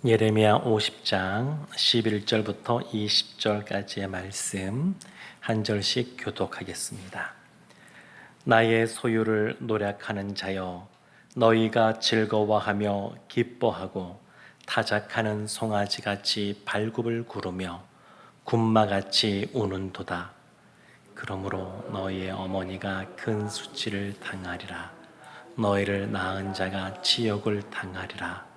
예레미야 50장 11절부터 20절까지의 말씀 한 절씩 교독하겠습니다. 나의 소유를 노략하는 자여, 너희가 즐거워하며 기뻐하고 타작하는 송아지같이 발굽을 구르며 굶마같이 우는도다. 그러므로 너희의 어머니가 큰 수치를 당하리라. 너희를 낳은 자가 치욕을 당하리라.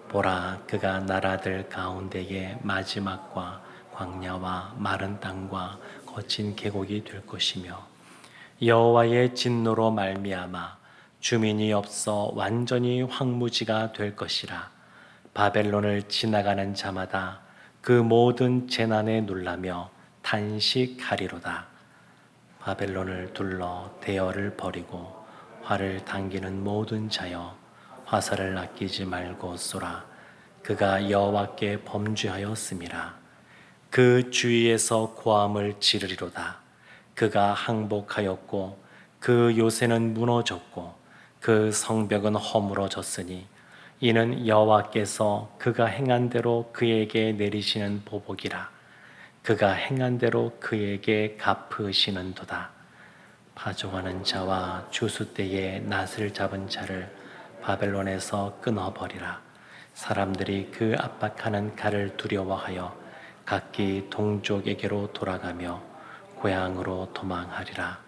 보라, 그가 나라들 가운데의 마지막과 광야와 마른 땅과 거친 계곡이 될 것이며, 여호와의 진노로 말미암아 주민이 없어 완전히 황무지가 될 것이라. 바벨론을 지나가는 자마다 그 모든 재난에 놀라며 탄식하리로다. 바벨론을 둘러 대열을 벌이고 활을 당기는 모든 자여, 화살을 아끼지 말고 쏘라. 그가 여호와께 범죄하였음이라. 그 주위에서 고함을 지르리로다. 그가 항복하였고 그 요새는 무너졌고 그 성벽은 허물어졌으니 이는 여호와께서 그가 행한 대로 그에게 내리시는 보복이라. 그가 행한 대로 그에게 갚으시는도다. 파종하는 자와 추수 때에 낫을 잡은 자를 바벨론에서 끊어버리라. 사람들이 그 압박하는 칼을 두려워하여 각기 동족에게로 돌아가며 고향으로 도망하리라.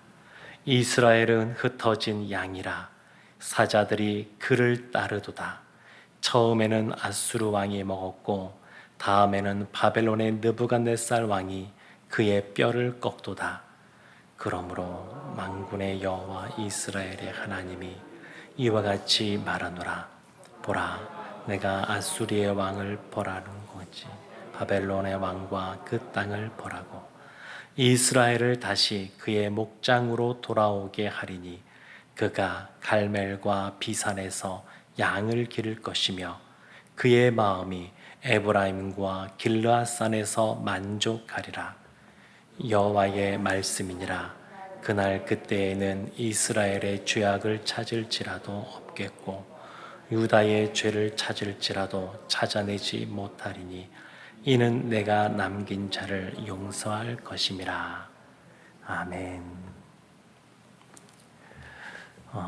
이스라엘은 흩어진 양이라. 사자들이 그를 따르도다. 처음에는 아수르 왕이 먹었고 다음에는 바벨론의 느부갓네살 왕이 그의 뼈를 꺾도다. 그러므로 만군의 여호와 이스라엘의 하나님이 이와 같이 말하노라. 보라, 내가 아수리의 왕을 벌하는 거지. 바벨론의 왕과 그 땅을 벌하고 이스라엘을 다시 그의 목장으로 돌아오게 하리니 그가 갈멜과 비산에서 양을 기를 것이며 그의 마음이 에브라임과 길르앗산에서 만족하리라. 여호와의 말씀이니라. 그날 그때에는 이스라엘의 죄악을 찾을지라도 없겠고 유다의 죄를 찾을지라도 찾아내지 못하리니 이는 내가 남긴 자를 용서할 것임이라. 아멘.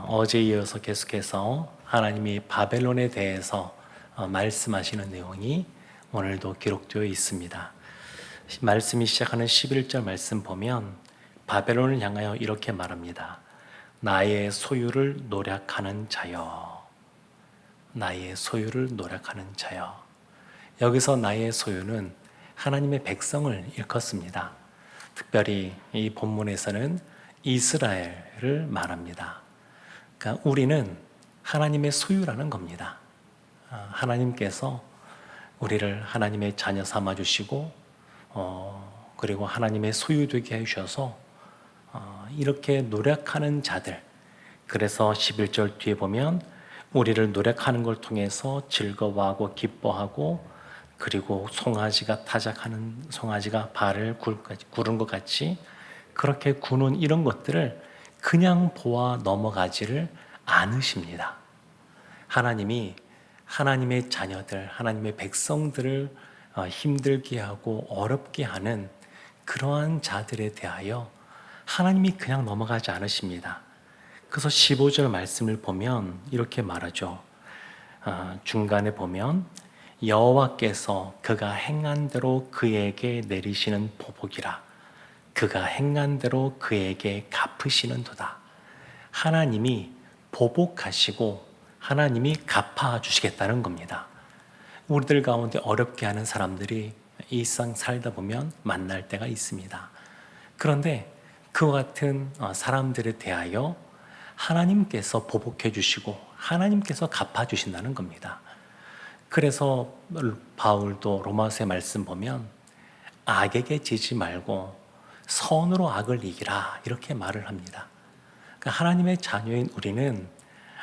어제 이어서 계속해서 하나님이 바벨론에 대해서 말씀하시는 내용이 오늘도 기록되어 있습니다. 말씀이 시작하는 11절 말씀 보면 바벨론을 향하여 이렇게 말합니다. 나의 소유를 노략하는 자여. 나의 소유를 노략하는 자여. 여기서 나의 소유는 하나님의 백성을 일컫습니다. 특별히 이 본문에서는 이스라엘을 말합니다. 그러니까 우리는 하나님의 소유라는 겁니다. 하나님께서 우리를 하나님의 자녀 삼아주시고 그리고 하나님의 소유되게 해주셔서 이렇게 노력하는 자들, 그래서 11절 뒤에 보면 우리를 노력하는 걸 통해서 즐거워하고 기뻐하고 그리고 송아지가 타작하는 송아지가 발을 구른 것 같이 그렇게 구는 이런 것들을 그냥 보아 넘어가지를 않으십니다. 하나님이 하나님의 자녀들, 하나님의 백성들을 힘들게 하고 어렵게 하는 그러한 자들에 대하여 하나님이 그냥 넘어가지 않으십니다. 그래서 15절 말씀을 보면 이렇게 말하죠. 중간에 보면 여호와께서 그가 행한 대로 그에게 내리시는 보복이라. 그가 행한 대로 그에게 갚으시는도다. 하나님이 보복하시고 하나님이 갚아주시겠다는 겁니다. 우리들 가운데 어렵게 하는 사람들이 일상 살다 보면 만날 때가 있습니다. 그런데 그와 같은 사람들에 대하여 하나님께서 보복해 주시고 하나님께서 갚아 주신다는 겁니다. 그래서 바울도 로마서의 말씀 보면 악에게 지지 말고 선으로 악을 이기라 이렇게 말을 합니다. 그러니까 하나님의 자녀인 우리는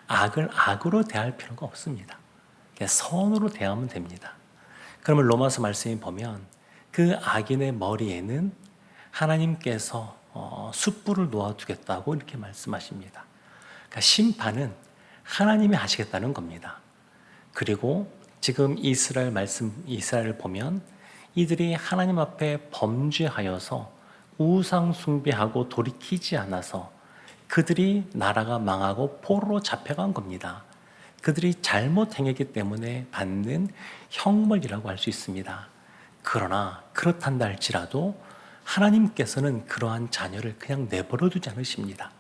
악을 악으로 대할 필요가 없습니다. 선으로 대하면 됩니다. 그러면 로마서 말씀에 보면 그 악인의 머리에는 하나님께서 숯불을 놓아두겠다고 이렇게 말씀하십니다. 그러니까 심판은 하나님이 하시겠다는 겁니다. 그리고 지금 이스라엘을 보면 이들이 하나님 앞에 범죄하여서 우상 숭배하고 돌이키지 않아서 그들이 나라가 망하고 포로로 잡혀간 겁니다. 그들이 잘못 행했기 때문에 받는 형벌이라고 할 수 있습니다. 그러나 그렇단다 할지라도 하나님께서는 그러한 자녀를 그냥 내버려 두지 않으십니다.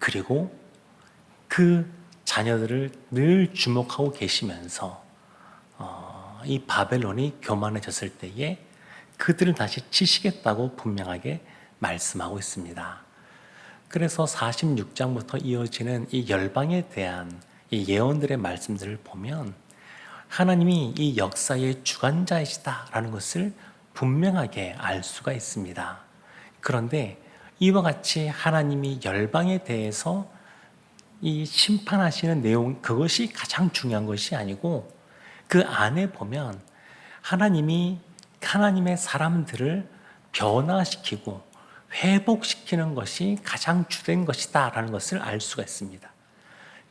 그리고 그 자녀들을 늘 주목하고 계시면서 이 바벨론이 교만해졌을 때에 그들을 다시 치시겠다고 분명하게 말씀하고 있습니다. 그래서 46장부터 이어지는 이 열방에 대한 이 예언들의 말씀들을 보면 하나님이 이 역사의 주관자이시다라는 것을 분명하게 알 수가 있습니다. 그런데 이와 같이 하나님이 열방에 대해서 이 심판하시는 내용, 그것이 가장 중요한 것이 아니고 그 안에 보면 하나님이 하나님의 사람들을 변화시키고 회복시키는 것이 가장 주된 것이다 라는 것을 알 수가 있습니다.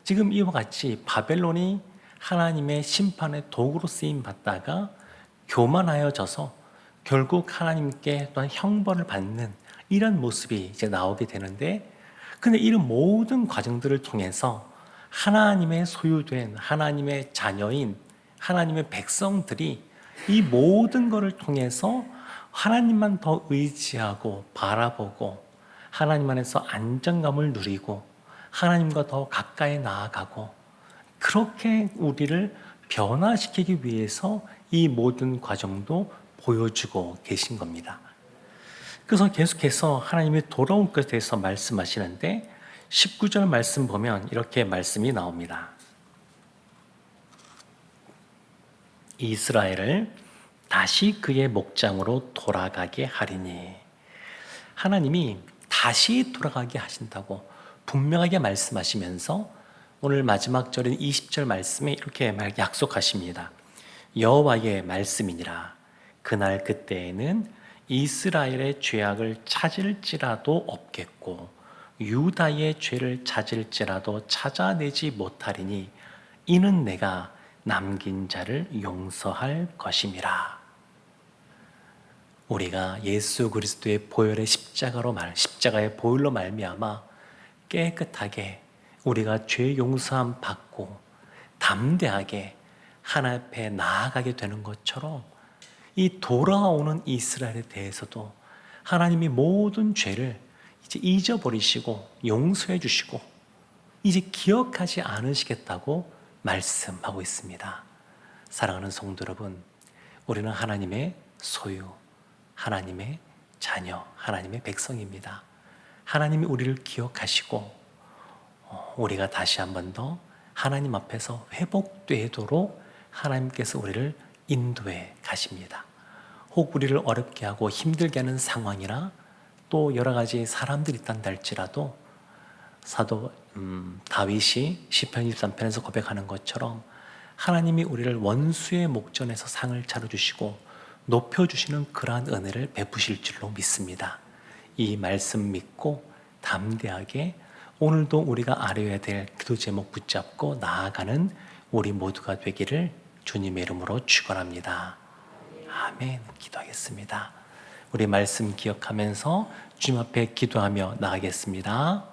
지금 이와 같이 바벨론이 하나님의 심판의 도구로 쓰임 받다가 교만하여져서 결국 하나님께 또한 형벌을 받는 이런 모습이 이제 나오게 되는데, 근데 이런 모든 과정들을 통해서 하나님의 소유된 하나님의 자녀인 하나님의 백성들이 이 모든 것을 통해서 하나님만 더 의지하고 바라보고 하나님 안에서 안정감을 누리고 하나님과 더 가까이 나아가고, 그렇게 우리를 변화시키기 위해서 이 모든 과정도 보여주고 계신 겁니다. 그래서 계속해서 하나님이 돌아온 것에 대해서 말씀하시는데 19절 말씀 보면 이렇게 말씀이 나옵니다. 이스라엘을 다시 그의 목장으로 돌아가게 하리니, 하나님이 다시 돌아가게 하신다고 분명하게 말씀하시면서 오늘 마지막 절인 20절 말씀에 이렇게 약속하십니다. 여호와의 말씀이니라. 그날 그때에는 이스라엘의 죄악을 찾을지라도 없겠고 유다의 죄를 찾을지라도 찾아내지 못하리니 이는 내가 남긴 자를 용서할 것임이라. 우리가 예수 그리스도의 보혈의 십자가의 보혈로 말미암아 깨끗하게 우리가 죄 용서함 받고 담대하게 하나님 앞에 나아가게 되는 것처럼 이 돌아오는 이스라엘에 대해서도 하나님이 모든 죄를 이제 잊어버리시고 용서해 주시고 이제 기억하지 않으시겠다고 말씀하고 있습니다. 사랑하는 성도 여러분, 우리는 하나님의 소유, 하나님의 자녀, 하나님의 백성입니다. 하나님이 우리를 기억하시고 우리가 다시 한 번 더 하나님 앞에서 회복되도록 하나님께서 우리를 인도해 가십니다. 혹 우리를 어렵게 하고 힘들게 하는 상황이나 또 여러 가지 사람들이 있단다 할지라도 사도 다윗이 시편 23편에서 고백하는 것처럼 하나님이 우리를 원수의 목전에서 상을 차려주시고 높여주시는 그러한 은혜를 베푸실 줄로 믿습니다. 이 말씀 믿고 담대하게 오늘도 우리가 알아야 될 기도 제목 붙잡고 나아가는 우리 모두가 되기를 주님의 이름으로 축원합니다. 아멘. 기도하겠습니다. 우리 말씀 기억하면서 주님 앞에 기도하며 나아가겠습니다.